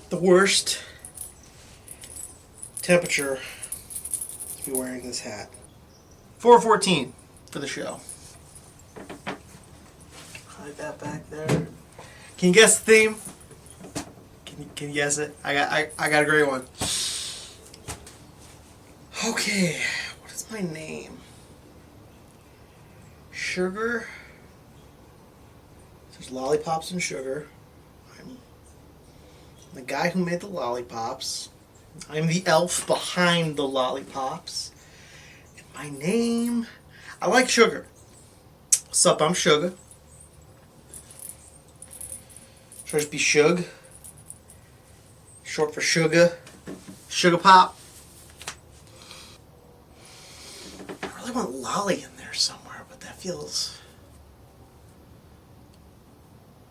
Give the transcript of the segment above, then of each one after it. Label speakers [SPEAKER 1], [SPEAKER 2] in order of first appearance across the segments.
[SPEAKER 1] the worst temperature to be wearing this hat. 414 for the show. Hide that back there. Can you guess the theme? Can you guess it? I got a great one. Okay, what is my name? Sugar. There's lollipops and sugar. I'm the guy who made the lollipops. I'm the elf behind the lollipops. And my name, I like sugar. What's up? I'm Sugar. Should I just be Shug? Short for Sugar. Sugar Pop. I really want Lolly in there somewhere, but that feels...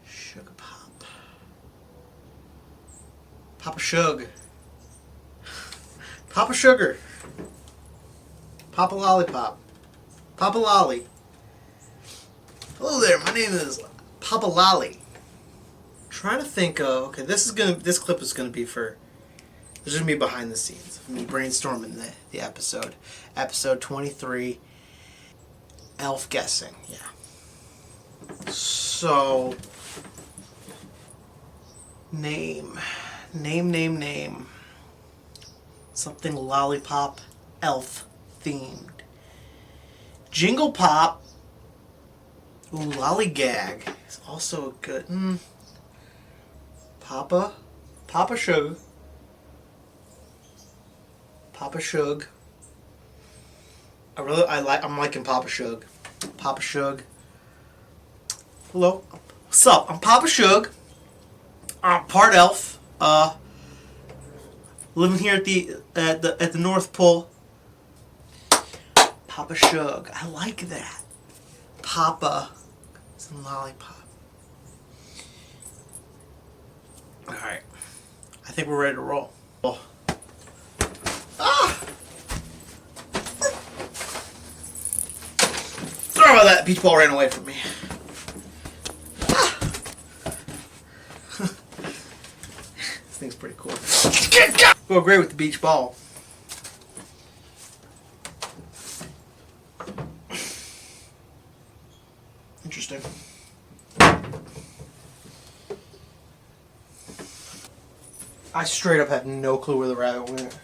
[SPEAKER 1] Sugar Pop. Papa Shug. Papa Sugar. Papa Lollipop. Papa Lolly. Hello there, my name is Papa Lolly. Trying to think of, okay, this clip is gonna be for, this is gonna be behind the scenes of me brainstorming the episode. Episode 23, elf guessing, yeah. So, name. Something lollipop, elf themed. Jingle Pop. Ooh, Lollygag is also a good. Papa Shug. Papa Shug. I'm liking Papa Shug. Papa Shug. Hello. What's up? I'm Papa Shug. I'm part elf. Living here at the North Pole. Papa Shug. I like that. Papa. Some lollipop. Alright. I think we're ready to roll. Ah! Sorry about that. Beach ball ran away from me. Ah! This thing's pretty cool. Go great with the beach ball. Interesting. I straight up have no clue where the rabbit went.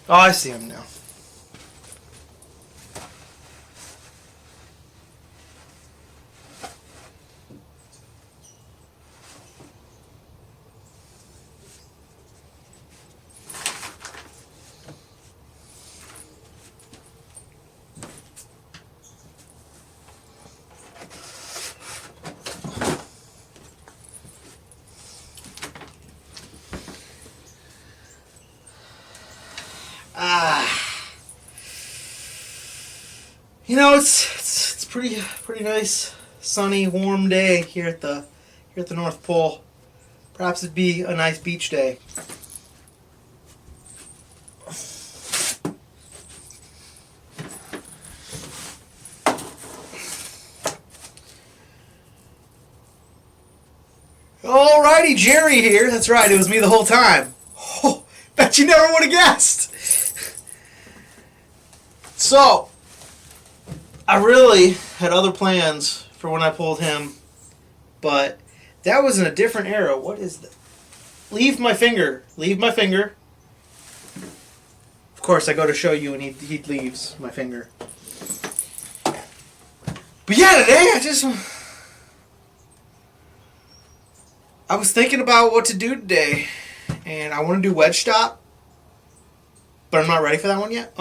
[SPEAKER 1] Oh, I see him now. You know, it's pretty nice, sunny, warm day here at the North Pole. Perhaps it'd be a nice beach day. Alrighty, Jerry here. That's right, it was me the whole time. Oh, bet you never would have guessed. So, I really had other plans for when I pulled him, but that was in a different era. What is that? Leave my finger. Leave my finger. Of course, I go to show you and he leaves my finger. But yeah, today I was thinking about what to do today, and I want to do wedge stop, but I'm not ready for that one yet.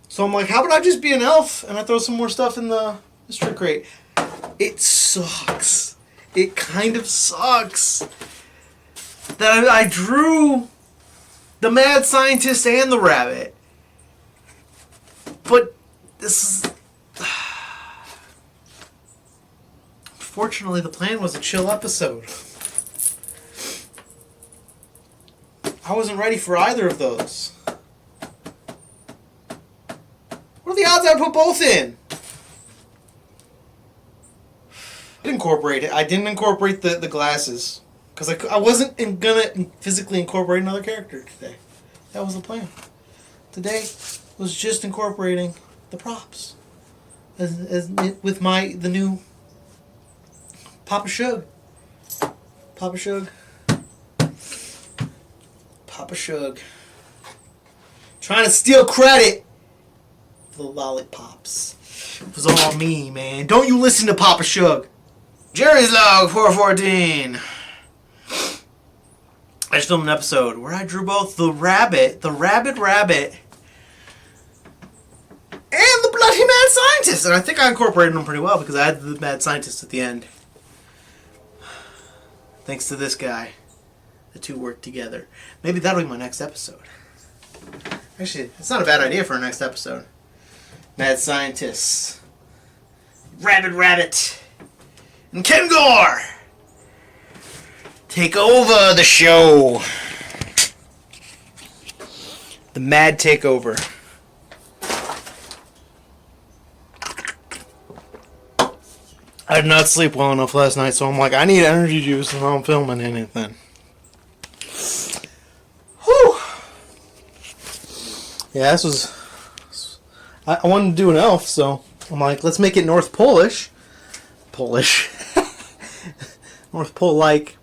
[SPEAKER 1] So I'm like, how about I just be an elf and I throw some more stuff in the trick crate? It sucks. It kind of sucks that I drew the mad scientist and the rabbit. But this is... Fortunately, the plan was a chill episode. I wasn't ready for either of those. What are the odds I'd put both in? Incorporate it. I didn't incorporate the glasses because I wasn't gonna physically incorporate another character today. That was the plan. Today was just incorporating the props as with the new Papa Shug. Papa Shug. Papa Shug. Trying to steal credit for the lollipops. It was all me, man. Don't you listen to Papa Shug. Jerry's Log 414. I just filmed an episode where I drew both the rabid rabbit, and the bloody mad scientist. And I think I incorporated them pretty well because I had the mad scientist at the end. Thanks to this guy. The two work together. Maybe that'll be my next episode. Actually, it's not a bad idea for our next episode. Mad scientists. Rabbit. And Kengor take over the show. The mad takeover. I did not sleep well enough last night, so I'm like, I need energy juice if I'm filming anything. Whew. Yeah, this was... I wanted to do an elf, so I'm like, let's make it North Polish. North Pole-like.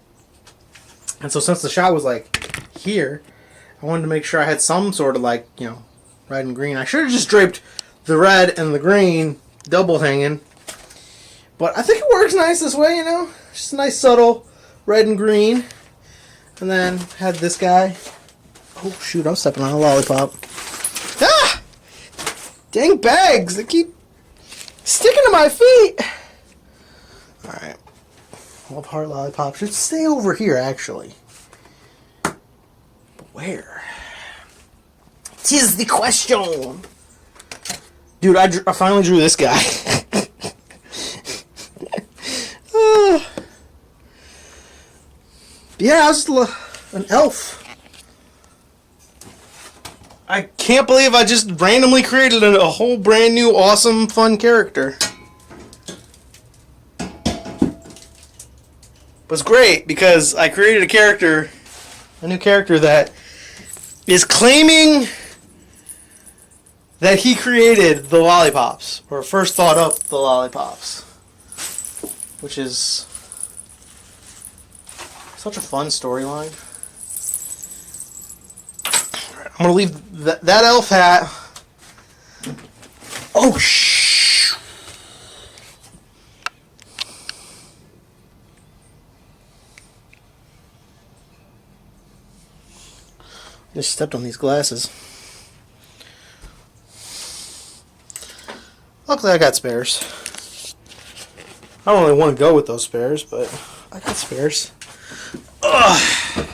[SPEAKER 1] And so since the shot was like here, I wanted to make sure I had some sort of like, red and green. I should have just draped the red and the green double hanging. But I think it works nice this way, Just a nice subtle red and green. And then had this guy. Oh shoot, I'm stepping on a lollipop. Ah! Dang bags! They keep sticking to my feet! Alright. Love heart lollipop. Should stay over here, actually. But where? 'Tis the question! Dude, I finally drew this guy. Yeah, I was an elf. I can't believe I just randomly created a whole brand new, awesome, fun character. It was great because I created a new character that is claiming that he created the lollipops, or first thought up the lollipops, which is such a fun storyline. I'm gonna leave that elf hat. Oh shh. Just stepped on these glasses. Luckily I got spares. I don't really want to go with those spares, but I got spares. Ugh.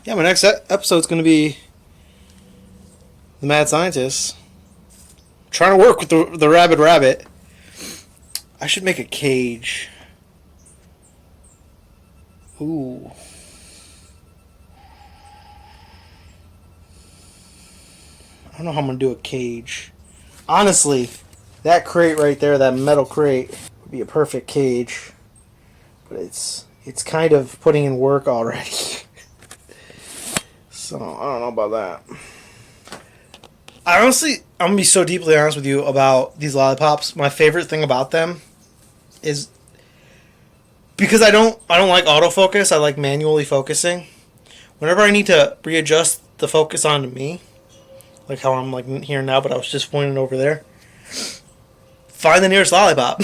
[SPEAKER 1] Yeah, my next episode's going to be the mad scientist. I'm trying to work with the rabbit. I should make a cage. Ooh. I don't know how I'm going to do a cage. Honestly, that crate right there, that metal crate, would be a perfect cage. But it's kind of putting in work already. So, I don't know about that. I'm going to be so deeply honest with you about these lollipops. My favorite thing about them is because I don't like autofocus, I like manually focusing. Whenever I need to readjust the focus onto me, like how I'm like here now, but I was just pointing over there, find the nearest lollipop.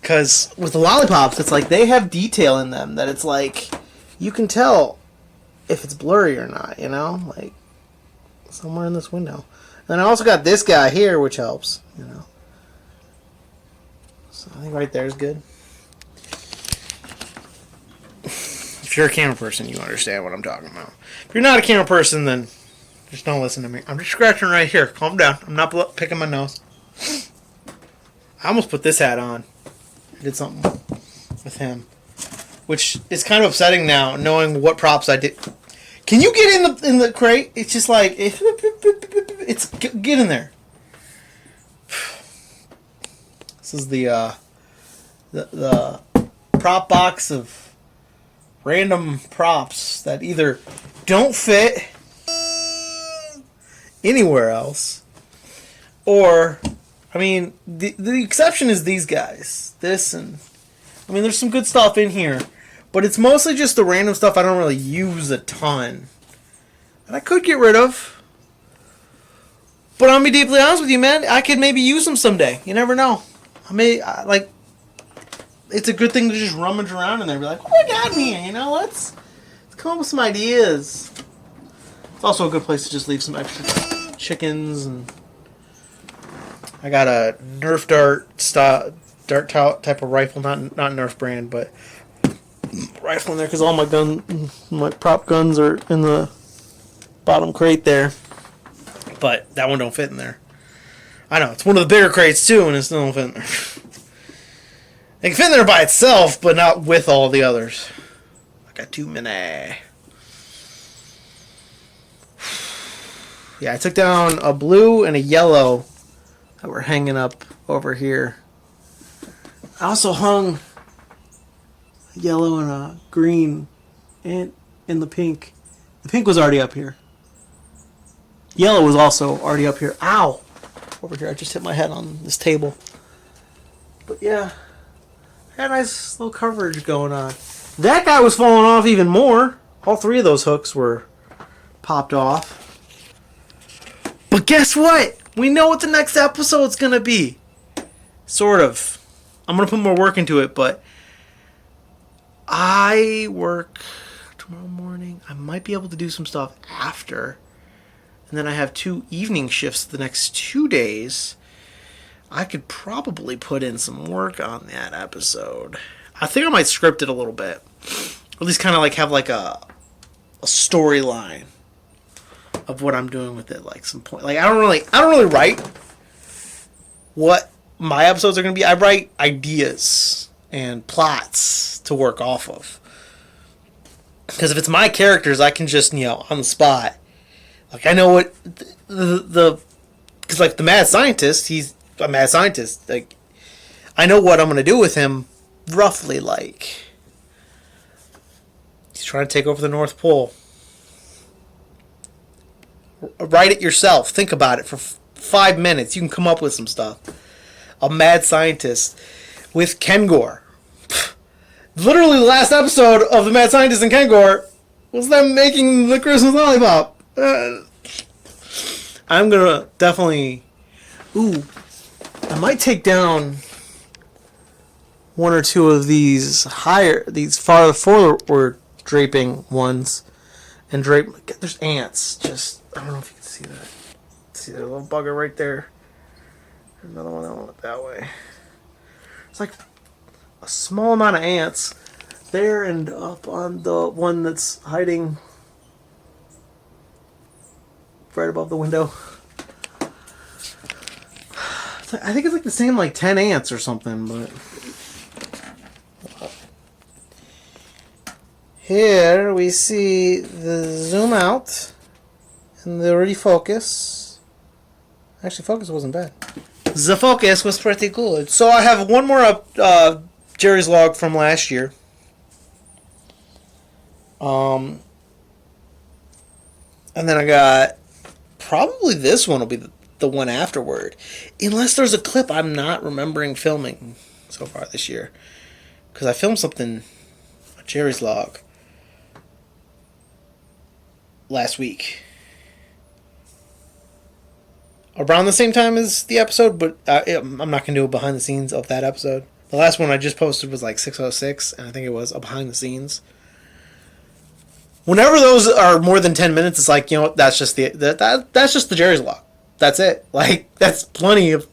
[SPEAKER 1] Because with the lollipops, it's like they have detail in them that it's like you can tell if it's blurry or not, like somewhere in this window. And I also got this guy here, which helps, So I think right there is good. If you're a camera person, you understand what I'm talking about. If you're not a camera person, then just don't listen to me. I'm just scratching right here. Calm down. I'm not picking my nose. I almost put this hat on. I did something with him, which is kind of upsetting now, knowing what props I did. Can you get in the crate? It's just like It's get in there. This is the prop box of random props that either don't fit anywhere else, or, I mean, the exception is these guys. This and, I mean, there's some good stuff in here, but it's mostly just the random stuff I don't really use a ton. And I could get rid of. But I'm going to be deeply honest with you, man. I could maybe use them someday. You never know. It's a good thing to just rummage around in there and be like, what do I got in here? You know, let's come up with some ideas. It's also a good place to just leave some extra chickens. And I got a Nerf dart type of rifle. Not Nerf brand, but rifle in there because all my prop guns are in the bottom crate there. But that one don't fit in there. I know, it's one of the bigger crates too, and it still don't fit in there. It can fit in there by itself, but not with all the others. I got too many. Yeah, I took down a blue and a yellow that were hanging up over here. I also hung a yellow and a green and in the pink. The pink was already up here. Yellow was also already up here. Ow! Over here, I just hit my head on this table. But yeah, I got a nice little coverage going on. That guy was falling off even more. All three of those hooks were popped off. But guess what? We know what the next episode's gonna be. Sort of. I'm gonna put more work into it, but I work tomorrow morning. I might be able to do some stuff after. And then I have 2 evening shifts the next 2 days. I could probably put in some work on that episode. I think I might script it a little bit. At least kind of like have like a storyline of what I'm doing with it. Like some point. Like I don't really write what my episodes are going to be. I write ideas and plots to work off of. Because if it's my characters, I can just, on the spot. Like, I know what because, like, the mad scientist, he's a mad scientist. Like, I know what I'm going to do with him, roughly, like. He's trying to take over the North Pole. Write it yourself. Think about it for 5 minutes. You can come up with some stuff. A mad scientist with Kengor. Literally, the last episode of the Mad Scientist and Kengor was them making the Christmas lollipop. I'm gonna definitely. I might take down 1 or 2 of these farther forward draping ones, and drape. There's ants. Just I don't know if you can see that. See that little bugger right there. Another one that went that way. It's like a small amount of ants there and up on the one that's hiding right above the window. I think it's like the same, like 10 ants or something, but here we see the zoom out and the refocus. Actually, focus wasn't bad. The focus was pretty good. So I have one more up, Jerry's log from last year. And then I got probably this one will be the one afterward. Unless there's a clip I'm not remembering filming so far this year. Because I filmed something, Jerry's log, last week. Around the same time as the episode, but I'm not going to do a behind the scenes of that episode. The last one I just posted was like 606, and I think it was a behind the scenes. Whenever those are more than 10 minutes, it's like, that's just that's just the Jerry's log. That's it. Like, that's plenty of.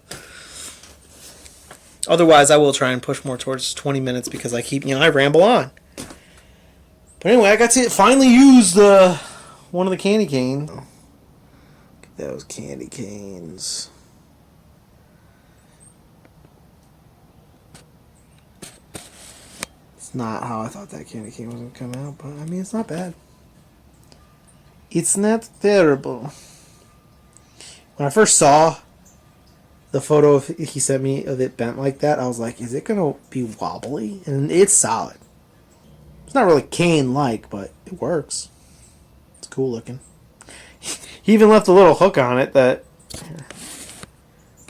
[SPEAKER 1] Otherwise, I will try and push more towards 20 minutes because I keep, I ramble on. But anyway, I got to finally use one of the candy canes. Look at those candy canes. It's not how I thought that candy cane was going to come out, but I mean, it's not bad. It's not terrible. When I first saw the photo he sent me of it bent like that, I was like, is it going to be wobbly? And it's solid. It's not really cane-like, but it works. It's cool looking. He even left a little hook on it that...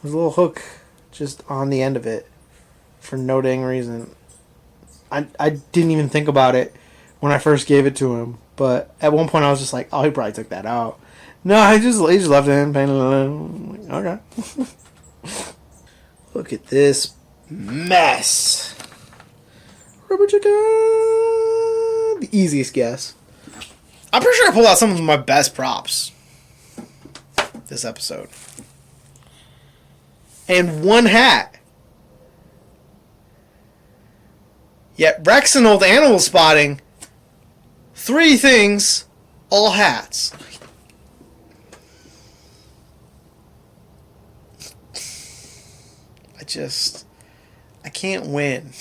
[SPEAKER 1] There's a little hook just on the end of it for no dang reason. I didn't even think about it when I first gave it to him, but at one point I was just like, oh, he probably took that out. No, he just left it in, painted it in. Like, okay. Look at this mess. Rubber chicken. The easiest guess. I'm pretty sure I pulled out some of my best props this episode. And one hat. Yet Rex and Old Animal Spotting, 3 things, all hats. I can't win.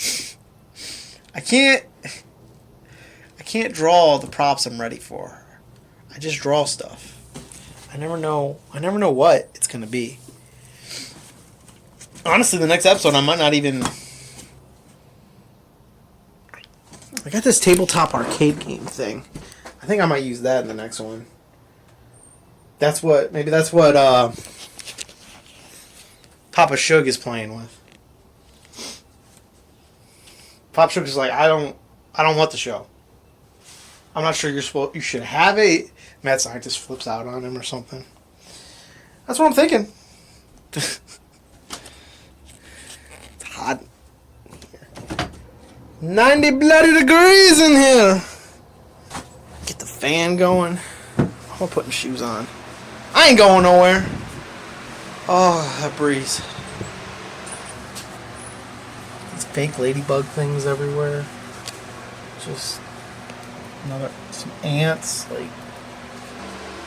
[SPEAKER 1] I can't draw the props I'm ready for. I just draw stuff. I never know what it's gonna be. Honestly, the next episode I might not even... I got this tabletop arcade game thing. I think I might use that in the next one. Maybe that's what Papa Shug is playing with. Papa Shug is like, I don't want the show. I'm not sure you should have it. Mad Scientist flips out on him or something. That's what I'm thinking. It's hot. 90 bloody degrees in here. Get the fan going. I'm putting shoes on. I ain't going nowhere. Oh, that breeze. These fake ladybug things everywhere. Just some ants. Like,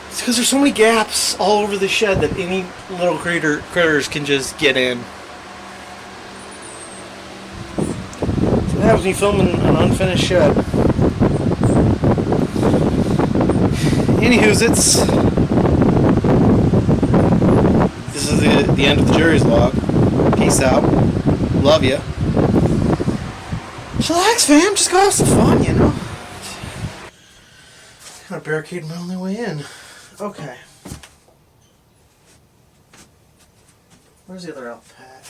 [SPEAKER 1] it's because there's so many gaps all over the shed that any little critters can just get in. So what happens when you film in an unfinished shed? Anywho's, this is the end of the jury's log. Peace out. Love ya. Chillax, fam. Just go have some fun, you know. Gotta barricade my only way in. Okay. Where's the other elf hat?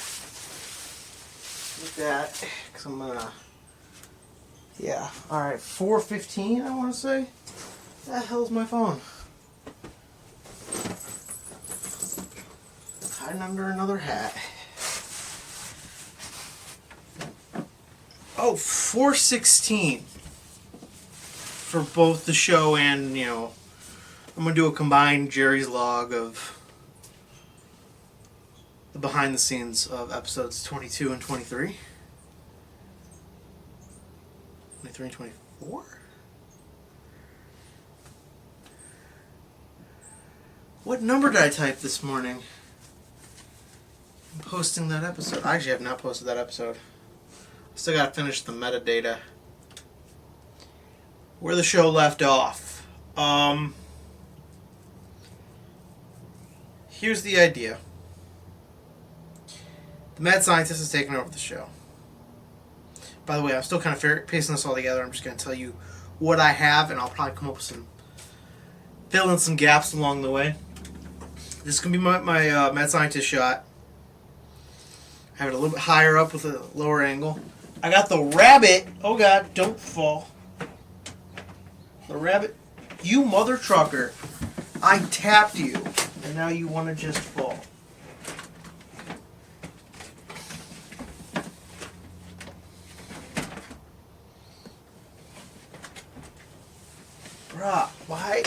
[SPEAKER 1] Look at that. Because I'm gonna... Yeah. Alright. 4:15, I want to say. What the hell's my phone? Hiding under another hat. Oh, 4:16 for both the show and, you know, I'm going to do a combined Jerry's log of the behind the scenes of episodes 22 and 23. 23 and 24? What number did I type this morning? I'm posting that episode. I actually have not posted that episode. Still gotta finish the metadata. Where the show left off. Here's the idea. The mad scientist is taking over the show. By the way, I'm still kind of piecing this all together. I'm just gonna tell you what I have, and I'll probably come up with fill in some gaps along the way. This is gonna be my mad scientist shot. I have it a little bit higher up with a lower angle. I got the rabbit. Oh God, don't fall. The rabbit. You mother trucker. I tapped you. And now you want to just fall. Bruh, why?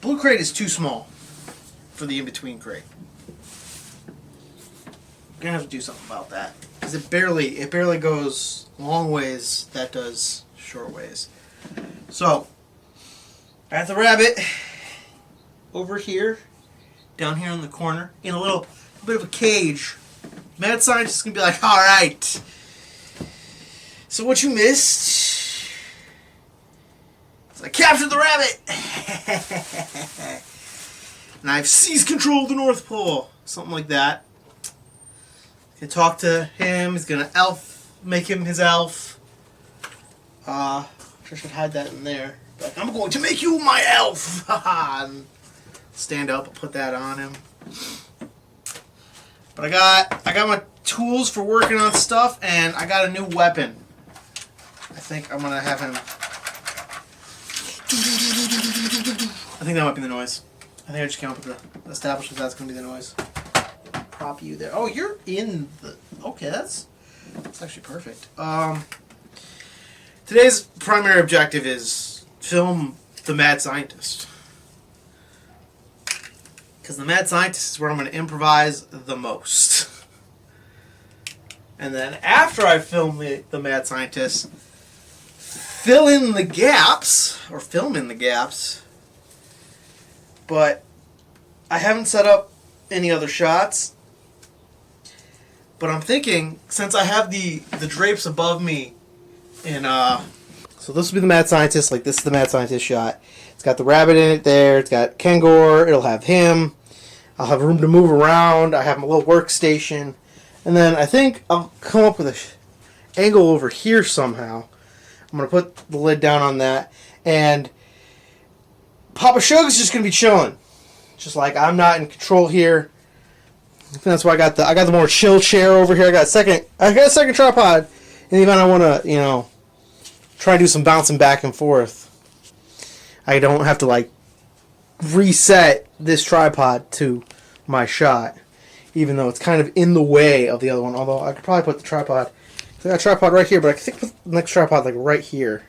[SPEAKER 1] Blue crate is too small for the in-between crate. I'm gonna have to do something about that. Because it barely goes long ways, that does short ways. So, I have the rabbit over here, down here in the corner, in a little bit of a cage. Mad Scientist is gonna be like, alright. So what you missed So I captured the rabbit! And I've seized control of the North Pole. Something like that. I can talk to him. He's gonna make him his elf. I should hide that in there. Like, I'm going to make you my elf! And stand up, I'll put that on him. But I got my tools for working on stuff, and I got a new weapon. I think I'm gonna have him. I think that might be the noise. I think I just came up with the establish that's gonna be the noise. Prop you there. Oh, you're in the. Okay, that's actually perfect. Today's primary objective is film the mad scientist. Because the mad scientist is where I'm going to improvise the most. And then after I film the mad scientist, fill in the gaps, or film in the gaps. But I haven't set up any other shots. But I'm thinking, since I have the drapes above me, and so this will be the mad scientist. Like, this is the mad scientist shot. It's got the rabbit in it there. It's got Kangor. It'll have him. I'll have room to move around. I have my little workstation. And then I think I'll come up with an angle over here somehow. I'm going to put the lid down on that. And Papa Shug's just going to be chilling. Just like I'm not in control here. I think that's why I got the more chill chair over here. I got a second tripod in the event I want to, try to do some bouncing back and forth. I don't have to like reset this tripod to my shot, even though it's kind of in the way of the other one. Although I could probably put the tripod. I got a tripod right here, but I think put the next tripod like right here.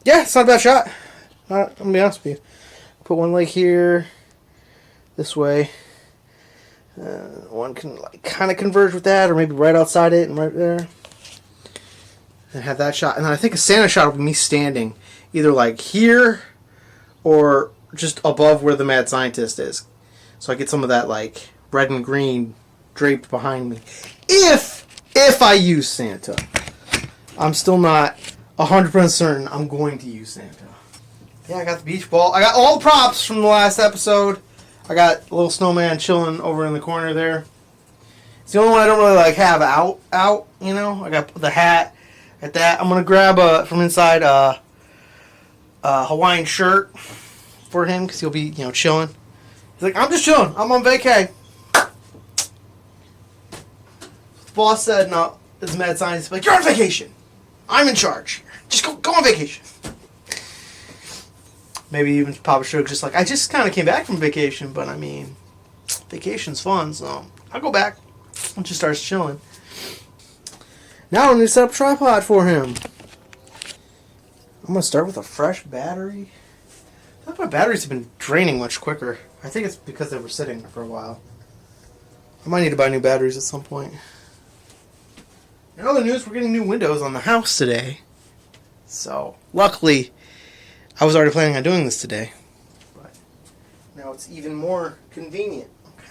[SPEAKER 1] Yeah, it's not a bad shot. I'm gonna be honest with you. Put one leg here, this way. One can like kind of converge with that, or maybe right outside it and right there, and have that shot. And then I think a Santa shot will be me standing either like here or just above where the mad scientist is, so I get some of that like red and green draped behind me. If I use Santa, I'm still not 100% certain I'm going to use Santa. Yeah, I got the beach ball. I got all the props from the last episode. I got a little snowman chilling over in the corner there. It's the only one I don't really like have out. I got the hat at that. I'm gonna grab from inside a Hawaiian shirt for him because he'll be chilling. He's like, I'm just chilling. I'm on vacay. The boss said, no. This mad scientist like, you're on vacation. I'm in charge. Just go on vacation. Maybe even Papa Shug just like, I just kind of came back from vacation, but I mean, vacation's fun, so I'll go back. And just starts chilling. Now I'm going to set up a tripod for him. I'm going to start with a fresh battery. I thought my batteries have been draining much quicker. I think it's because they were sitting for a while. I might need to buy new batteries at some point. In other news, we're getting new windows on the house today. So, luckily, I was already planning on doing this today, but now it's even more convenient. Okay.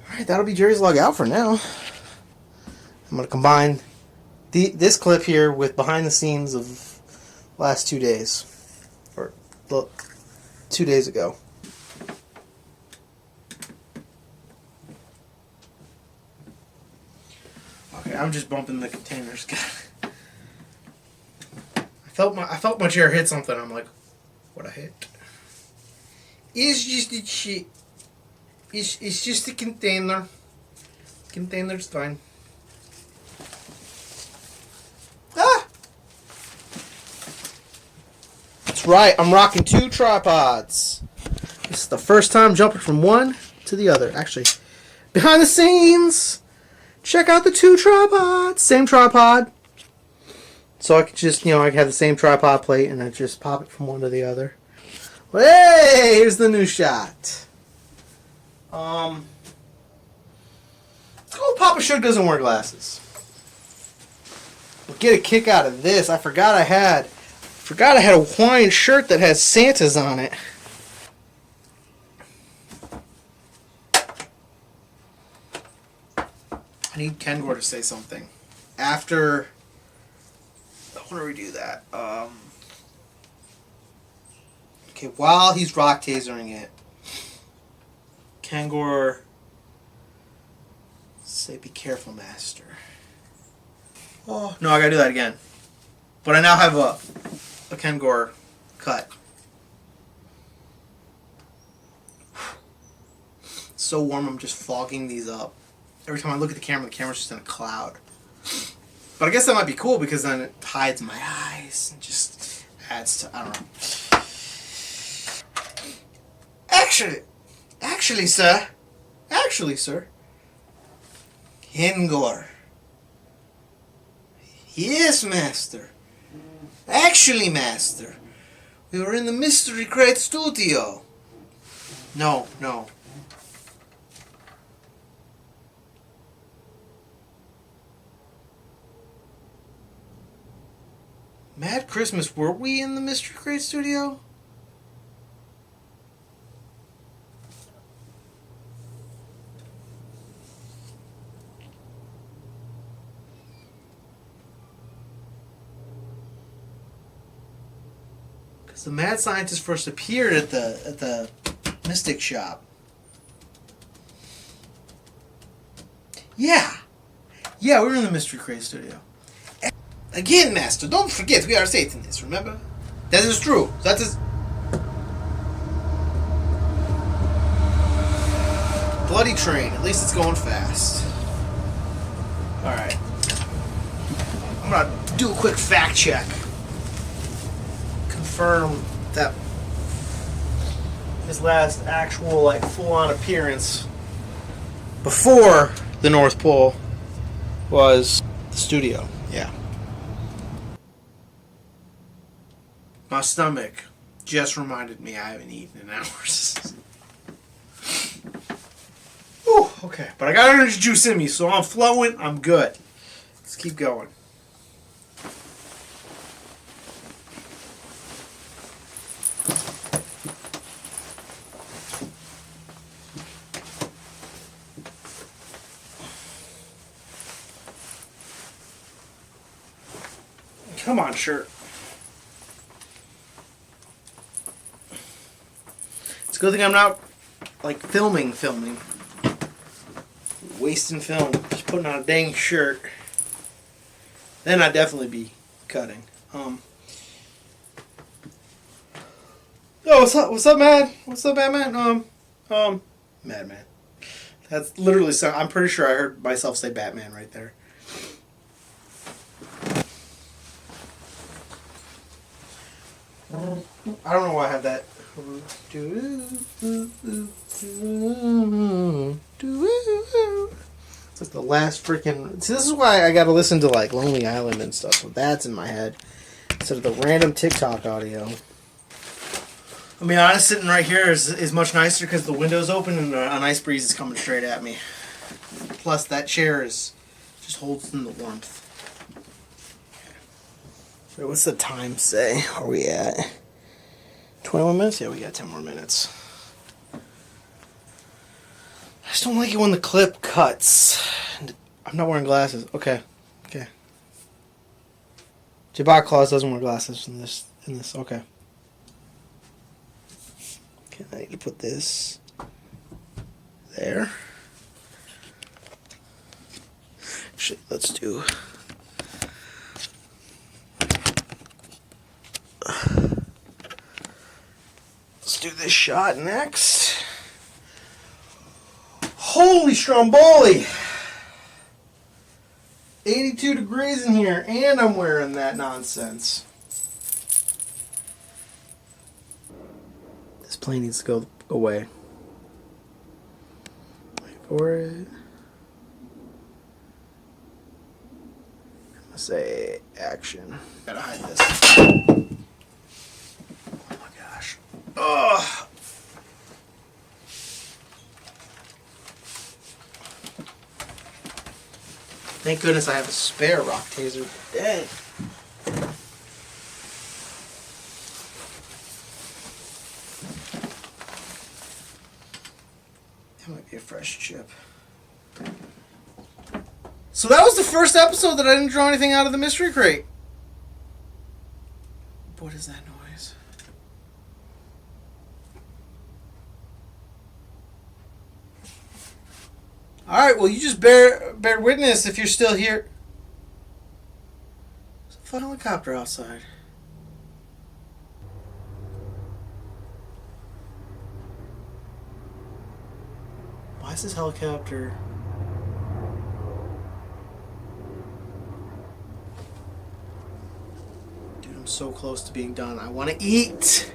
[SPEAKER 1] Alright, that'll be Jerry's log out for now. I'm going to combine this clip here with behind the scenes of last 2 days. Or 2 days ago. Okay, I'm just bumping the containers. I felt my chair hit something. I'm like, what I hit? It's just a shit. It's just a container. Container's fine. Ah! That's right. I'm rocking 2 tripods. This is the first time jumping from one to the other. Actually, behind the scenes, check out the 2 tripods. Same tripod. So I could just, I could have the same tripod plate and I just pop it from one to the other. Well, hey, here's the new shot. Oh, Papa Shug doesn't wear glasses. We'll get a kick out of this. I forgot I had a Hawaiian shirt that has Santas on it. I need Kangor to say something. After want to redo that. Okay, while he's rock tasering it, Kangor say, "Be careful, master." Oh no, I gotta do that again. But I now have a Kangor cut. It's so warm, I'm just fogging these up. Every time I look at the camera's just in a cloud. But I guess that might be cool because then it hides my eyes and just adds to, I don't know. Actually, sir. Kangor. Yes, master. Actually, master. We were in the Mystery Crate studio. No. Mad Christmas, were we in the Mystery Crate studio? Because the mad scientist first appeared at the Mystic shop. Yeah, we were in the Mystery Crate studio. Again, master, don't forget we are Satanists, remember? That is true. That is... Bloody train. At least it's going fast. Alright. I'm gonna do a quick fact check. Confirm that his last actual, like, full-on appearance before the North Pole was the studio. Yeah. My stomach just reminded me I haven't eaten in hours. Ooh, okay. But I got energy juice in me, so I'm flowing. I'm good. Let's keep going. Come on, shirt. It's a good thing I'm not, like, filming. Wasting film. Just putting on a dang shirt. Then I'd definitely be cutting. Oh, what's up, man? What's up, Batman? Madman. That's literally, I'm pretty sure I heard myself say Batman right there. I don't know why I have that. It's like the last freaking... See, this is why I gotta listen to, like, Lonely Island and stuff. So that's in my head instead of the random TikTok audio. I mean, honest, sitting right here is much nicer because the window's open and a nice breeze is coming straight at me. Plus, that chair just holds in the warmth. So what's the time say? Are we at 21 minutes? Yeah, we got 10 more minutes. I just don't like it when the clip cuts. I'm not wearing glasses. Okay. jayBacca Claus doesn't wear glasses in this. Okay. Okay, I need to put this there. Actually, let's do... Let's do this shot next. Holy Stromboli! 82 degrees in here, and I'm wearing that nonsense. This plane needs to go away. Wait for it. I'm gonna say action. Gotta hide this. Oh my gosh. Ugh. Thank goodness I have a spare rock taser. Dead. That might be a fresh chip. So that was the first episode that I didn't draw anything out of the mystery crate. What is that noise? Alright, well, you just bear witness if you're still here. There's a fucking helicopter outside. Why is this helicopter... Dude, I'm so close to being done. I want to eat!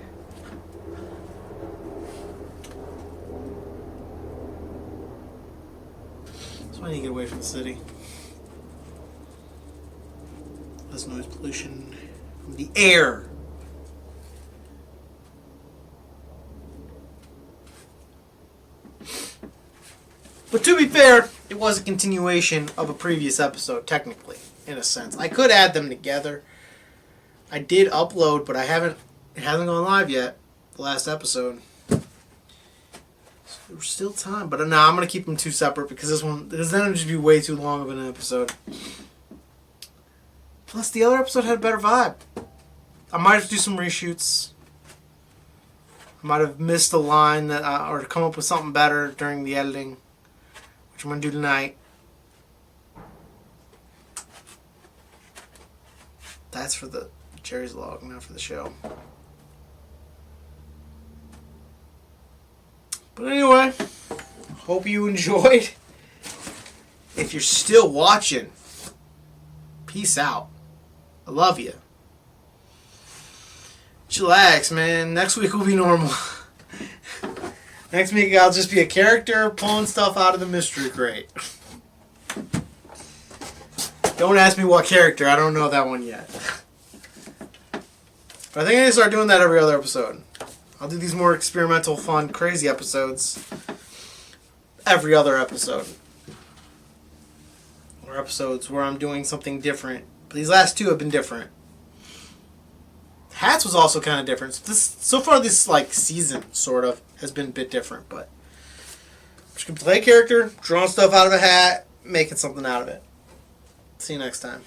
[SPEAKER 1] I need to get away from the city. Less noise pollution from the air. But to be fair, it was a continuation of a previous episode, technically, in a sense. I could add them together. I did upload, but it hasn't gone live yet, the last episode. There's still time, but no, I'm gonna keep them two separate because then it'd just be way too long of an episode. Plus, the other episode had a better vibe. I might have to do some reshoots. I might have missed a line that, or come up with something better during the editing, which I'm gonna do tonight. That's for the Jerry's log, not for the show. But anyway, hope you enjoyed. If you're still watching, peace out. I love you. Chillax, man. Next week will be normal. Next week I'll just be a character pulling stuff out of the mystery crate. Don't ask me what character. I don't know that one yet. But I think I need to start doing that every other episode. I'll do these more experimental, fun, crazy episodes every other episode. Or episodes where I'm doing something different. But these last two have been different. Hats was also kind of different. So far this season, sort of, has been a bit different. But I'm just going to play a character, drawing stuff out of a hat, making something out of it. See you next time.